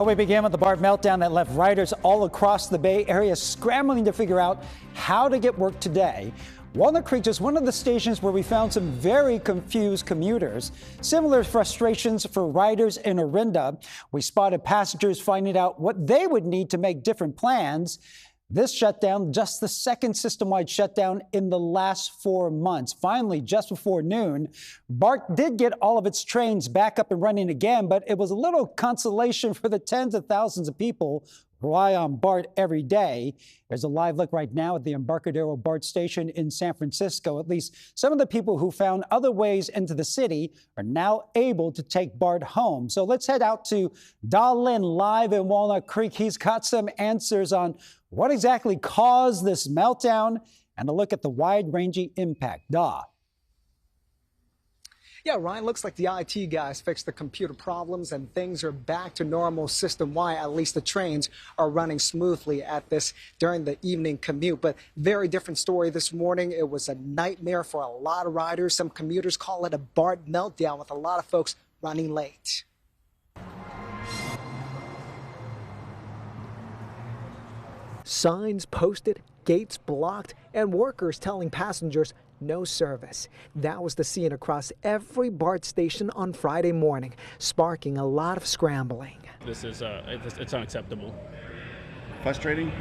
Well, we began with the BART meltdown that left riders all across the Bay Area scrambling to figure out how to get work today. Walnut Creek is one of the stations where we found some very confused commuters. Similar frustrations for riders in Orinda. We spotted passengers finding out what they would need to make different plans. This shutdown, just the second system-wide shutdown in the last 4 months. Finally, just before noon, BART did get all of its trains back up and running again, but it was a little consolation for the tens of thousands of people who rely on BART every day. There's a live look right now at the Embarcadero BART station in San Francisco. At least some of the people who found other ways into the city are now able to take BART home. So let's head out to Da Lin live in Walnut Creek. He's got some answers on what exactly caused this meltdown and a look at the wide-ranging impact. Da. Yeah, Ryan, looks like the IT guys fixed the computer problems and things are back to normal system-wide. At least the trains are running smoothly at this during the evening commute. But very different story this morning. It was a nightmare for a lot of riders. Some commuters call it a BART meltdown with a lot of folks running late. Signs posted, gates blocked, and workers telling passengers no service. That was the scene across every BART station on Friday morning, sparking a lot of scrambling. This is it's unacceptable. Frustrating?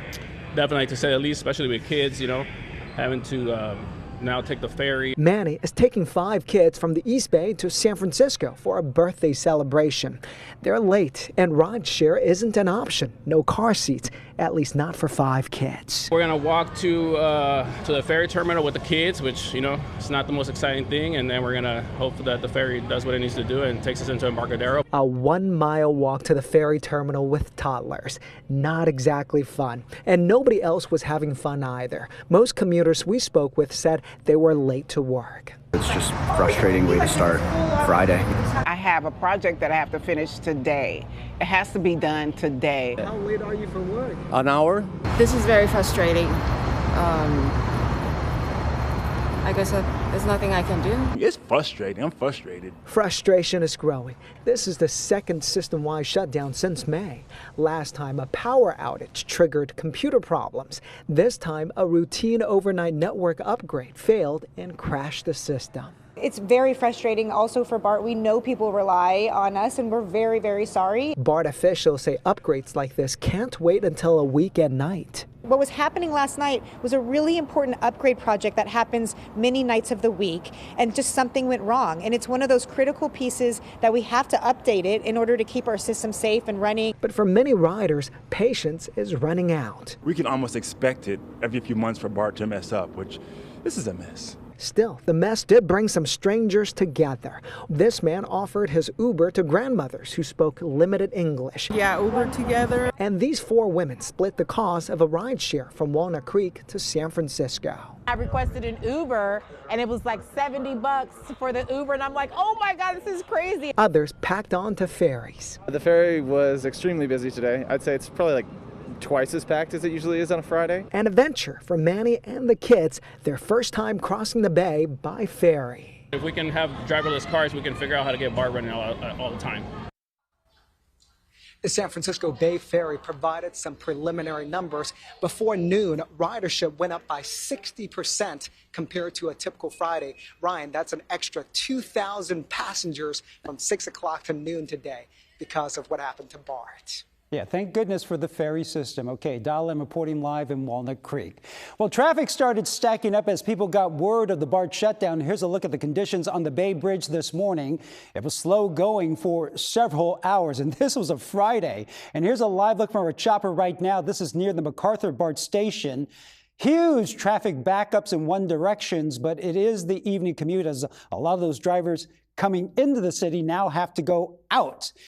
Definitely, to say the least, especially with kids, having to now take the ferry. Manny is taking 5 kids from the East Bay to San Francisco for a birthday celebration. They're late and rideshare isn't an option. No car seats, at least not for 5 kids. We're gonna walk to the ferry terminal with the kids, which, it's not the most exciting thing, and then we're gonna hope that the ferry does what it needs to do and takes us into Embarcadero. A 1-mile walk to the ferry terminal with toddlers. Not exactly fun. And nobody else was having fun either. Most commuters we spoke with said they were late to work. It's just a frustrating way to start Friday. I have a project that I have to finish today. It has to be done today. How late are you for work? An hour? This is very frustrating. I guess there's nothing I can do. It's frustrating. I'm frustrated. Frustration is growing. This is the second system-wide shutdown since May. Last time, a power outage triggered computer problems. This time, a routine overnight network upgrade failed and crashed the system. It's very frustrating also for BART. We know people rely on us and we're very, very sorry. BART officials say upgrades like this can't wait until a weekend night. What was happening last night was a really important upgrade project that happens many nights of the week, and just something went wrong. And it's one of those critical pieces that we have to update it in order to keep our system safe and running. But for many riders, patience is running out. We can almost expect it every few months for BART to mess up, which this is a mess. Still, the mess did bring some strangers together. This man offered his Uber to grandmothers who spoke limited English. Yeah, Uber together. And these 4 women split the cost of a rideshare from Walnut Creek to San Francisco. I requested an Uber and it was like $70 for the Uber, and I'm like, oh my God, this is crazy. Others packed on to ferries. The ferry was extremely busy today. I'd say it's probably like twice as packed as it usually is on a Friday. An adventure for Manny and the kids, their first time crossing the bay by ferry. If we can have driverless cars, we can figure out how to get BART running all the time. The San Francisco Bay Ferry provided some preliminary numbers. Before noon, ridership went up by 60% compared to a typical Friday. Ryan, that's an extra 2,000 passengers from 6 o'clock to noon today because of what happened to BART. Yeah, thank goodness for the ferry system. Okay, Da Lin reporting live in Walnut Creek. Well, traffic started stacking up as people got word of the BART shutdown. Here's a look at the conditions on the Bay Bridge this morning. It was slow going for several hours, and this was a Friday. And here's a live look from our chopper right now. This is near the MacArthur BART station. Huge traffic backups in one direction, but it is the evening commute as a lot of those drivers coming into the city now have to go out.